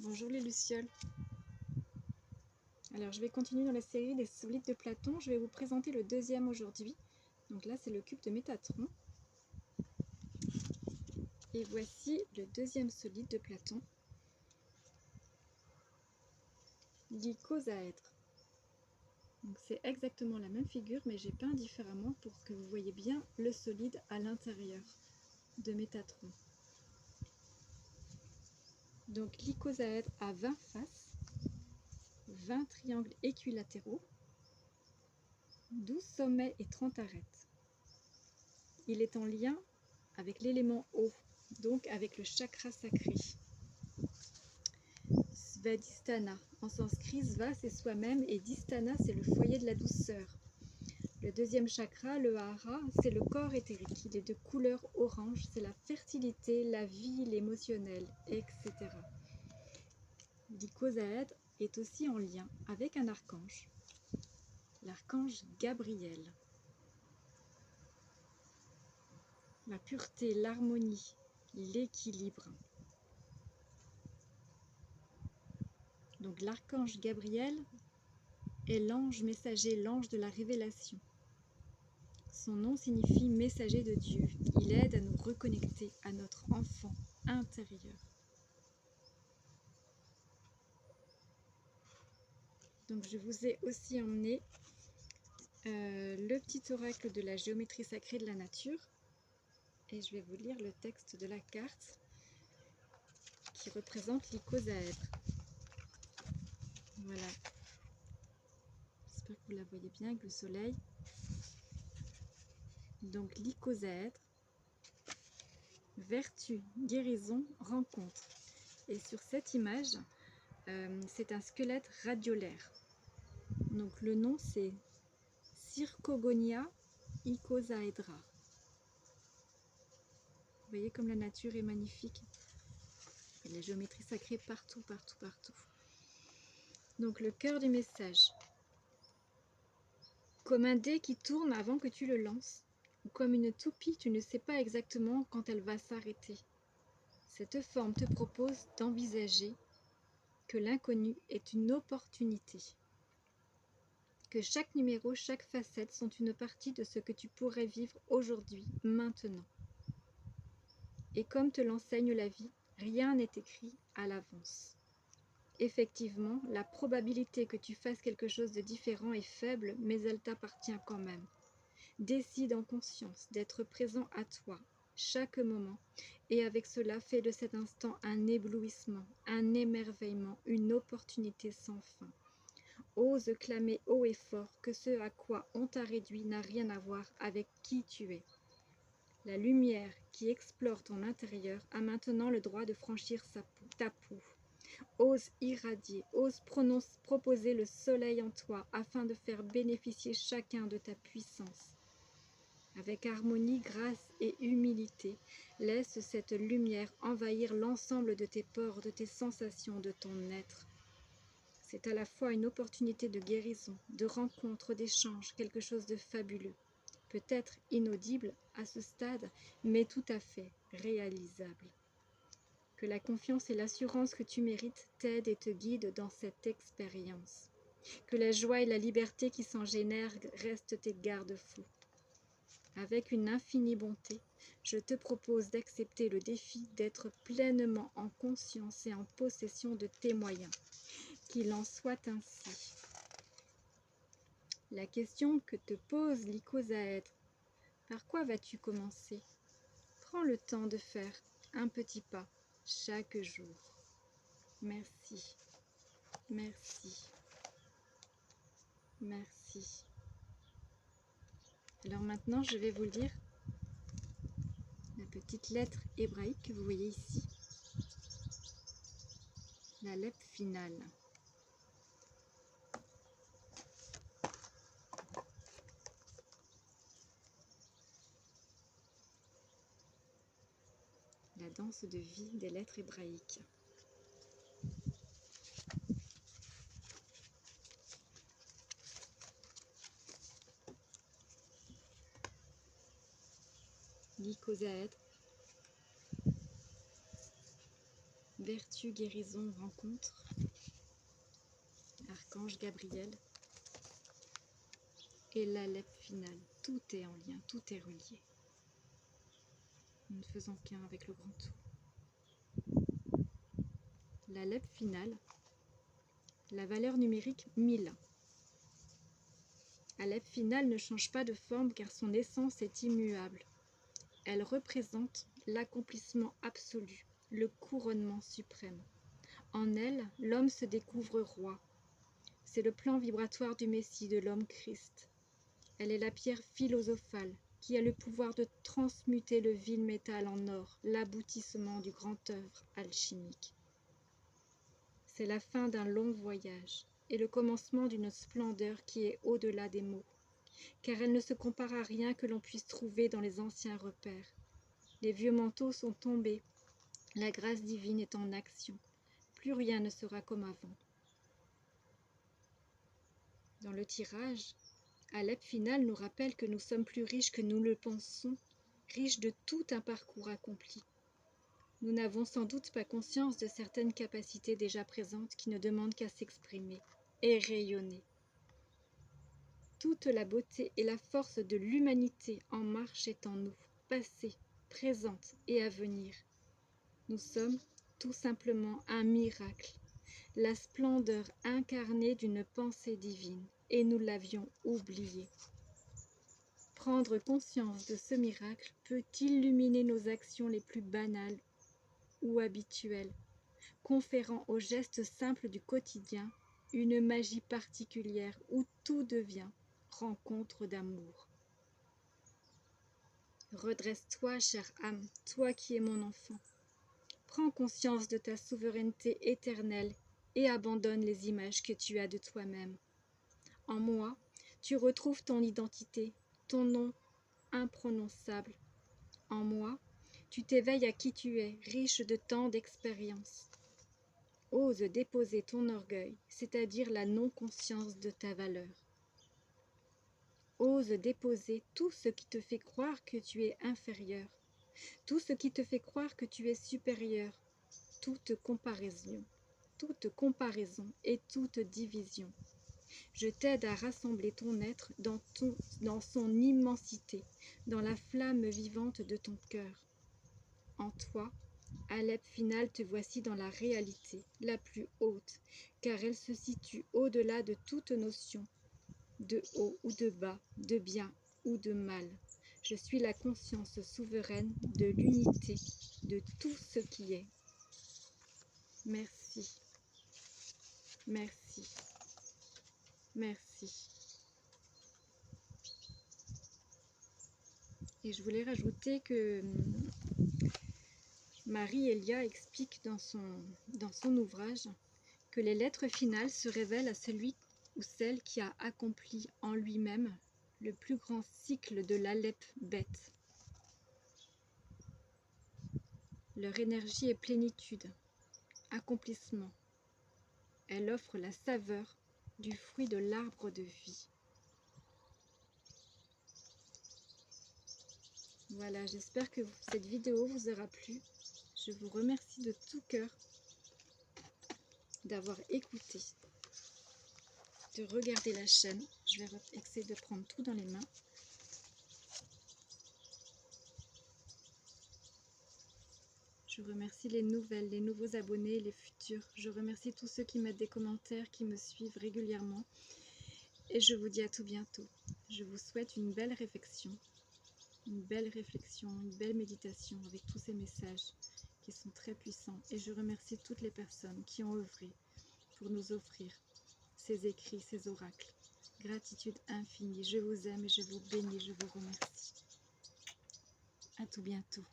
Bonjour les lucioles. Alors je vais continuer dans la série des solides de Platon. Je vais vous présenter le deuxième aujourd'hui. Donc là c'est le cube de Métatron. Et voici le deuxième solide de Platon, l'icosaèdre. Donc c'est exactement la même figure mais j'ai peint différemment pour que vous voyez bien le solide à l'intérieur de Métatron. Donc l'icosaèdre a 20 faces, 20 triangles équilatéraux, 12 sommets et 30 arêtes. Il est en lien avec l'élément eau, donc avec le chakra sacré. Svadhisthana, en sanskrit, Sva c'est soi-même et Dhisthana c'est le foyer de la douceur. Le deuxième chakra, le Hara, c'est le corps éthérique. Il est de couleur orange, c'est la fertilité, la vie, l'émotionnel, etc. L'icosaèdre est aussi en lien avec un archange, l'archange Gabriel. La pureté, l'harmonie, l'équilibre. Donc l'archange Gabriel est l'ange messager, l'ange de la révélation. Son nom signifie messager de Dieu. Il aide à nous reconnecter à notre enfant intérieur. Donc je vous ai aussi emmené le petit oracle de la géométrie sacrée de la nature. Et je vais vous lire le texte de la carte qui représente l'icosaèdre. Voilà. J'espère que vous la voyez bien avec le soleil. Donc l'icosaèdre, vertu, guérison, rencontre. Et sur cette image, c'est un squelette radiolaire. Donc le nom c'est Circogonia icosaedra. Vous voyez comme la nature est magnifique. Et la géométrie sacrée partout, partout, partout. Donc le cœur du message. Comme un dé qui tourne avant que tu le lances. Ou comme une toupie, tu ne sais pas exactement quand elle va s'arrêter. Cette forme te propose d'envisager que l'inconnu est une opportunité. Que chaque numéro, chaque facette sont une partie de ce que tu pourrais vivre aujourd'hui, maintenant. Et comme te l'enseigne la vie, rien n'est écrit à l'avance. Effectivement, la probabilité que tu fasses quelque chose de différent est faible, mais elle t'appartient quand même. Décide en conscience d'être présent à toi, chaque moment, et avec cela, fais de cet instant un éblouissement, un émerveillement, une opportunité sans fin. Ose clamer haut et fort que ce à quoi on t'a réduit n'a rien à voir avec qui tu es. La lumière qui explore ton intérieur a maintenant le droit de franchir ta peau. Ose irradier, ose proposer le soleil en toi afin de faire bénéficier chacun de ta puissance. Avec harmonie, grâce et humilité, laisse cette lumière envahir l'ensemble de tes pores, de tes sensations, de ton être. C'est à la fois une opportunité de guérison, de rencontre, d'échange, quelque chose de fabuleux. Peut-être inaudible à ce stade, mais tout à fait réalisable. Que la confiance et l'assurance que tu mérites t'aident et te guident dans cette expérience. Que la joie et la liberté qui s'en génèrent restent tes garde-fous. Avec une infinie bonté, je te propose d'accepter le défi d'être pleinement en conscience et en possession de tes moyens. Qu'il en soit ainsi. La question que te pose l'icosaèdre, par quoi vas-tu commencer? Prends le temps de faire un petit pas chaque jour. Merci, merci, merci. Alors maintenant, je vais vous lire la petite lettre hébraïque que vous voyez ici. La lettre finale. La danse de vie des lettres hébraïques. L'icosaèdre. Vertu, guérison, rencontre. Archange Gabriel. Et l'Aleph final. Tout est en lien, tout est relié. Nous ne faisons qu'un avec le grand tout. L'Aleph final. La valeur numérique 1000. Aleph final ne change pas de forme car son essence est immuable. Elle représente l'accomplissement absolu, le couronnement suprême. En elle, l'homme se découvre roi. C'est le plan vibratoire du Messie, de l'homme Christ. Elle est la pierre philosophale qui a le pouvoir de transmuter le vil métal en or, l'aboutissement du grand œuvre alchimique. C'est la fin d'un long voyage et le commencement d'une splendeur qui est au-delà des mots, car elle ne se compare à rien que l'on puisse trouver dans les anciens repères. Les vieux manteaux sont tombés, la grâce divine est en action, plus rien ne sera comme avant. Dans le tirage, Aleph final nous rappelle que nous sommes plus riches que nous le pensons, riches de tout un parcours accompli. Nous n'avons sans doute pas conscience de certaines capacités déjà présentes qui ne demandent qu'à s'exprimer et rayonner. Toute la beauté et la force de l'humanité en marche est en nous, passée, présente et à venir. Nous sommes tout simplement un miracle, la splendeur incarnée d'une pensée divine, et nous l'avions oublié. Prendre conscience de ce miracle peut illuminer nos actions les plus banales ou habituelles, conférant aux gestes simples du quotidien une magie particulière où tout devient rencontre d'amour. Redresse-toi, chère âme, toi qui es mon enfant. Prends conscience de ta souveraineté éternelle et abandonne les images que tu as de toi-même. En moi, tu retrouves ton identité, ton nom imprononçable. En moi, tu t'éveilles à qui tu es, riche de tant d'expériences. Ose déposer ton orgueil, c'est-à-dire la non-conscience de ta valeur. Ose déposer tout ce qui te fait croire que tu es inférieur, tout ce qui te fait croire que tu es supérieur, toute comparaison et toute division. Je t'aide à rassembler ton être dans son immensité, dans la flamme vivante de ton cœur. En toi, Aleph final, te voici dans la réalité la plus haute, car elle se situe au-delà de toute notion, de haut ou de bas, de bien ou de mal. Je suis la conscience souveraine de l'unité de tout ce qui est. Merci, merci, merci. Et je voulais rajouter que Marie-Elia explique dans son ouvrage que les lettres finales se révèlent à celui ou celle qui a accompli en lui-même le plus grand cycle de l'Aleph bête. Leur énergie est plénitude, accomplissement. Elle offre la saveur du fruit de l'arbre de vie. Voilà, j'espère que cette vidéo vous aura plu. Je vous remercie de tout cœur d'avoir écouté, de regarder la chaîne. Je vais essayer de prendre tout dans les mains. Je remercie les nouvelles, les nouveaux abonnés, les futurs. Je remercie tous ceux qui mettent des commentaires, qui me suivent régulièrement. Et je vous dis à tout bientôt. Je vous souhaite une belle réflexion, une belle méditation avec tous ces messages qui sont très puissants. Et je remercie toutes les personnes qui ont œuvré pour nous offrir ces écrits, ces oracles. Gratitude infinie. Je vous aime et je vous bénis. Je vous remercie. À tout bientôt.